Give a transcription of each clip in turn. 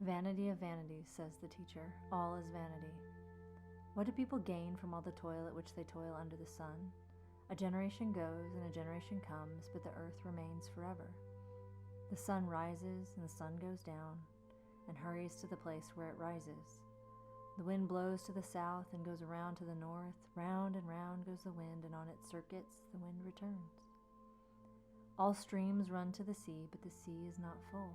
Vanity of vanities, says the teacher, all is vanity. What do people gain from all the toil at which they toil under the sun? A generation goes and a generation comes, but the earth remains forever. The sun rises and the sun goes down and hurries to the place where it rises. The wind blows to the south and goes around to the north. Round and round goes the wind, and on its circuits the wind returns. All streams run to the sea, but the sea is not full.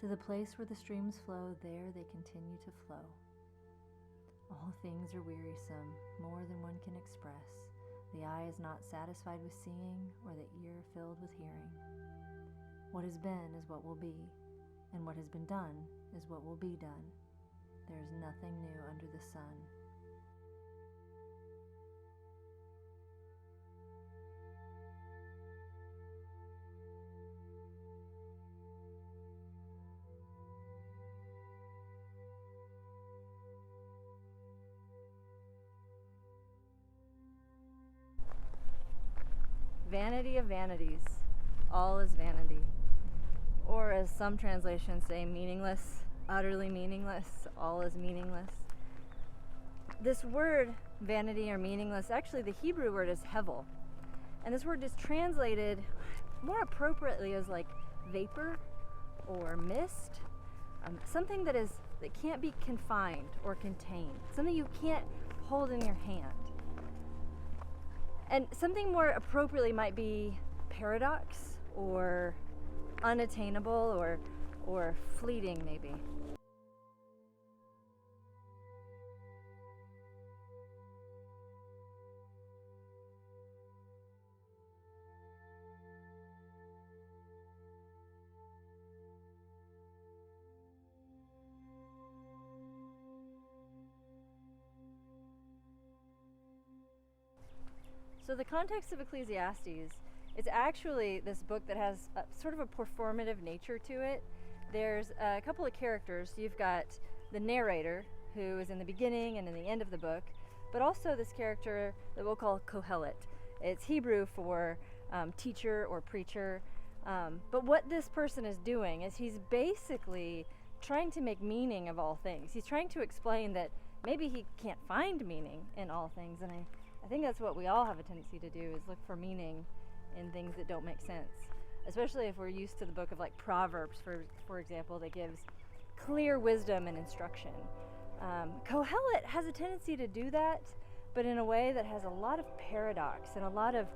To the place where the streams flow, there they continue to flow. All things are wearisome, more than one can express. The eye is not satisfied with seeing, or the ear filled with hearing. What has been is what will be, and what has been done is what will be done. There is nothing new under the sun. Vanity of vanities, all is vanity. Or as some translations say, meaningless, utterly meaningless, all is meaningless. This word, vanity or meaningless, actually the Hebrew word is hevel. And this word is translated more appropriately as like vapor or mist, something that can't be confined or contained, something you can't hold in your hand. And something more appropriately might be paradox or unattainable or fleeting maybe. So the context of Ecclesiastes is actually this book that has sort of a performative nature to it. There's a couple of characters. You've got the narrator, who is in the beginning and in the end of the book, but also this character that we'll call Kohelet. It's Hebrew for teacher or preacher. But what this person is doing is he's basically trying to make meaning of all things. He's trying to explain that maybe he can't find meaning in all things, and I think that's what we all have a tendency to do, is look for meaning in things that don't make sense. Especially if we're used to the book of like Proverbs, for example, that gives clear wisdom and instruction. Kohelet has a tendency to do that, but in a way that has a lot of paradox and a lot of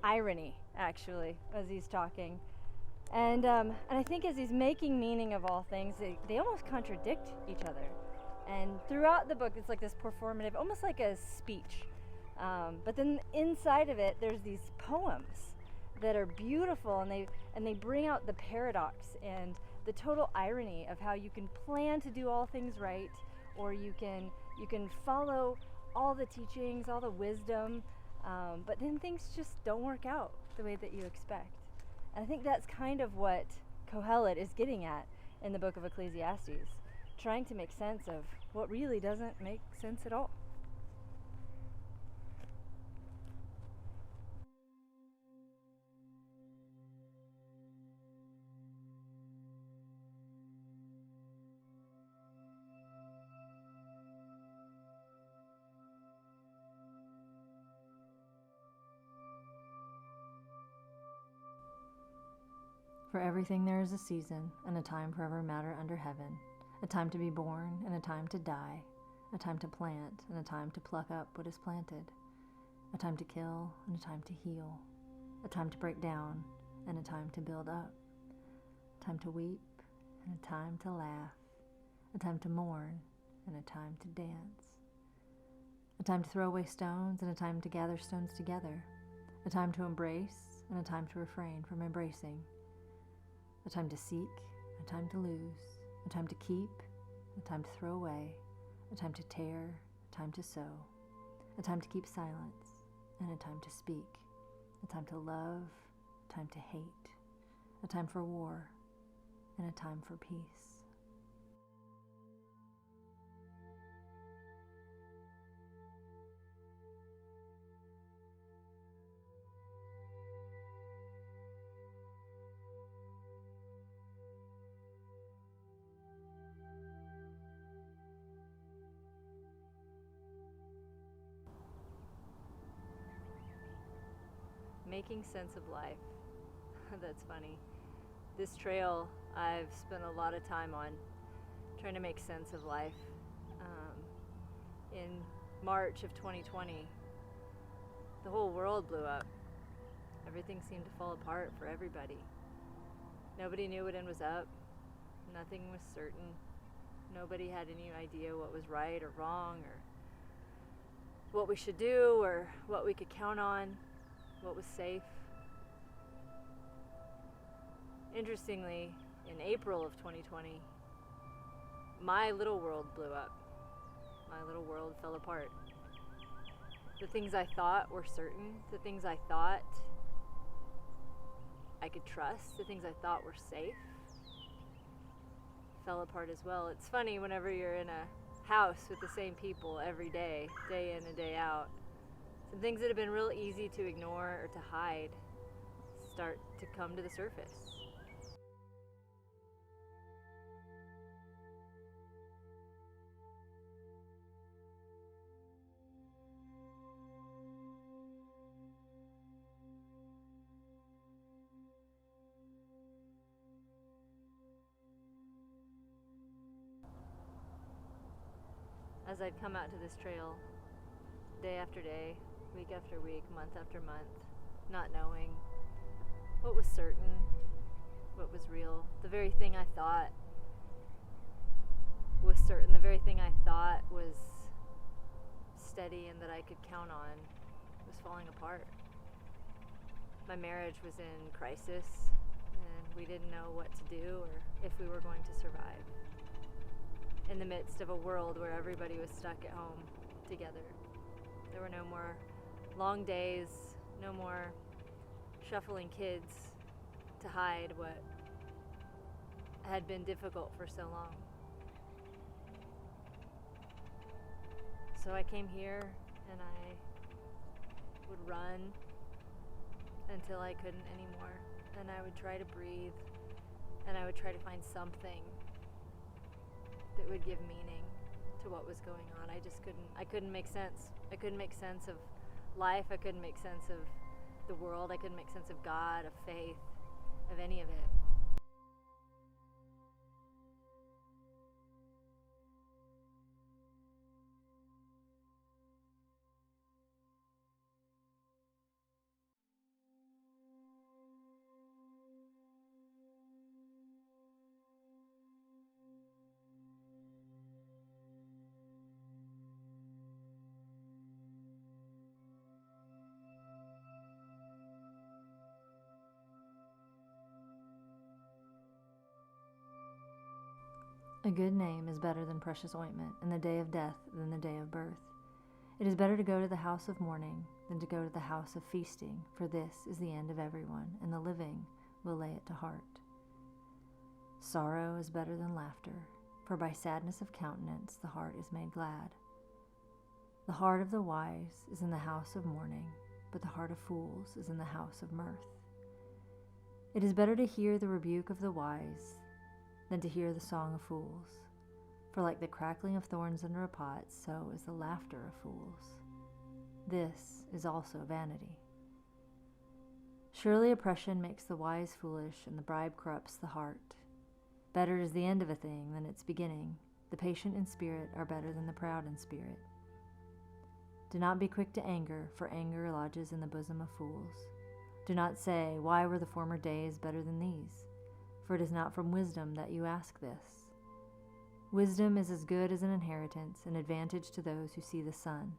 irony, actually, as he's talking. And I think as he's making meaning of all things, they almost contradict each other. And throughout the book, it's like this performative, almost like a speech. But then inside of it, there's these poems that are beautiful, and they bring out the paradox and the total irony of how you can plan to do all things right, or you can follow all the teachings, all the wisdom, but then things just don't work out the way that you expect. And I think that's kind of what Kohelet is getting at in the book of Ecclesiastes, trying to make sense of what really doesn't make sense at all. For everything there is a season, and a time for every matter under heaven, a time to be born, and a time to die, a time to plant, and a time to pluck up what is planted, a time to kill, and a time to heal, a time to break down, and a time to build up, a time to weep, and a time to laugh, a time to mourn, and a time to dance, a time to throw away stones, and a time to gather stones together, a time to embrace, and a time to refrain from embracing, a time to seek, a time to lose, a time to keep, a time to throw away, a time to tear, a time to sow, a time to keep silence, and a time to speak, a time to love, a time to hate, a time for war, and a time for peace. Making sense of life. That's funny. This trail I've spent a lot of time on trying to make sense of life. In March of 2020, the whole world blew up. Everything seemed to fall apart for everybody. Nobody knew what end was up. Nothing was certain. Nobody had any idea what was right or wrong, or what we should do, or what we could count on, what was safe. Interestingly, in April of 2020, my little world blew up. My little world fell apart. The things I thought were certain, the things I thought I could trust, the things I thought were safe, fell apart as well. It's funny, whenever you're in a house with the same people every day, day in and day out, some things that have been real easy to ignore or to hide start to come to the surface. As I'd come out to this trail, day after day, week after week, month after month, not knowing what was certain, what was real, the very thing I thought was certain, the very thing I thought was steady and that I could count on, was falling apart. My marriage was in crisis, and we didn't know what to do or if we were going to survive. In the midst of a world where everybody was stuck at home together. There were no more long days, no more shuffling kids to hide what had been difficult for so long. So I came here and I would run until I couldn't anymore. And I would try to breathe, and I would try to find something that would give meaning to what was going on. I couldn't make sense. I couldn't make sense of life. I couldn't make sense of the world. I couldn't make sense of God, of faith, of any of it. A good name is better than precious ointment, and the day of death than the day of birth. It is better to go to the house of mourning than to go to the house of feasting, for this is the end of everyone, and the living will lay it to heart. Sorrow is better than laughter, for by sadness of countenance the heart is made glad. The heart of the wise is in the house of mourning, but the heart of fools is in the house of mirth. It is better to hear the rebuke of the wise than to hear the song of fools. For like the crackling of thorns under a pot, so is the laughter of fools. This is also vanity. Surely oppression makes the wise foolish, and the bribe corrupts the heart. Better is the end of a thing than its beginning. The patient in spirit are better than the proud in spirit. Do not be quick to anger, for anger lodges in the bosom of fools. Do not say, why were the former days better than these? For it is not from wisdom that you ask this. Wisdom is as good as an inheritance, an advantage to those who see the sun.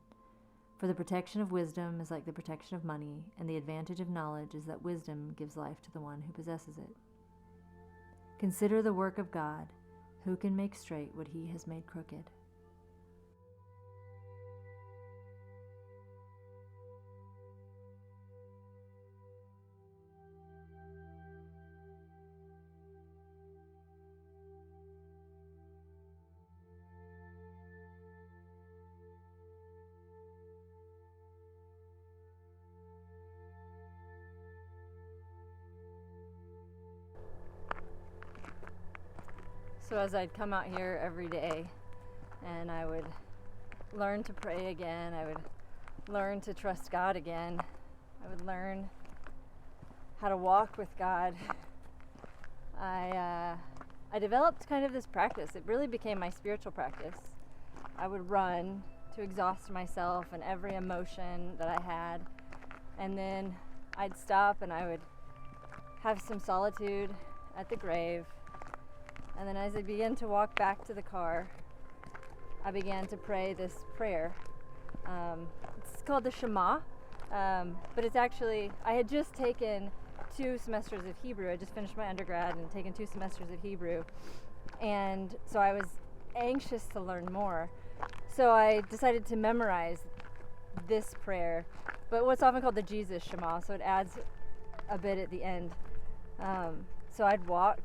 For the protection of wisdom is like the protection of money, and the advantage of knowledge is that wisdom gives life to the one who possesses it. Consider the work of God. Who can make straight what he has made crooked? So as I'd come out here every day and I would learn to pray again, I would learn to trust God again, I would learn how to walk with God, I developed kind of this practice. It really became my spiritual practice. I would run to exhaust myself and every emotion that I had, and then I'd stop and I would have some solitude at the grave, and then as I began to walk back to the car, I began to pray this prayer. It's called the Shema, but it's actually, I had just taken 2 semesters of Hebrew. I just finished my undergrad and taken 2 semesters of Hebrew, and so I was anxious to learn more. So I decided to memorize this prayer, but what's often called the Jesus Shema, so it adds a bit at the end. So I'd walk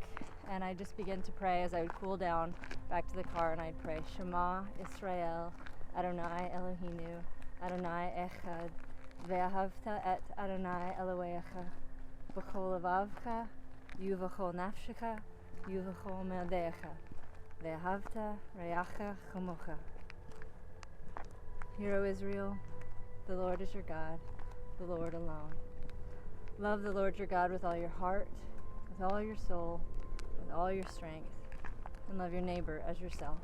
and I'd just begin to pray as I would cool down back to the car, and I'd pray, Shema Israel, Adonai Eloheinu, Adonai Echad, Ve'ahavta et Adonai Elohecha, B'chol levavcha, Uv'chol nafshecha, Uv'chol me'adecha, Ve'ahavta re'acha chamocha. Hear, O Israel, the Lord is your God, the Lord alone. Love the Lord your God with all your heart, with all your soul, with all your strength, and love your neighbor as yourself.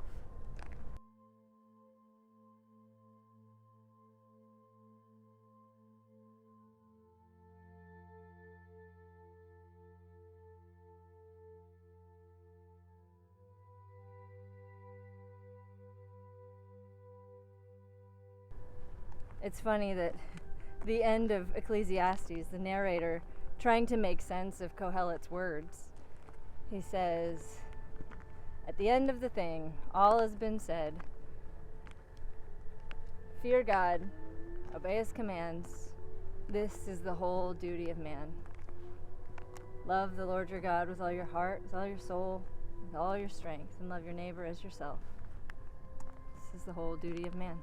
It's funny that the end of Ecclesiastes, the narrator, trying to make sense of Kohelet's words, he says, at the end of the thing, all has been said. Fear God, obey his commands. This is the whole duty of man. Love the Lord your God with all your heart, with all your soul, with all your strength, and love your neighbor as yourself. This is the whole duty of man.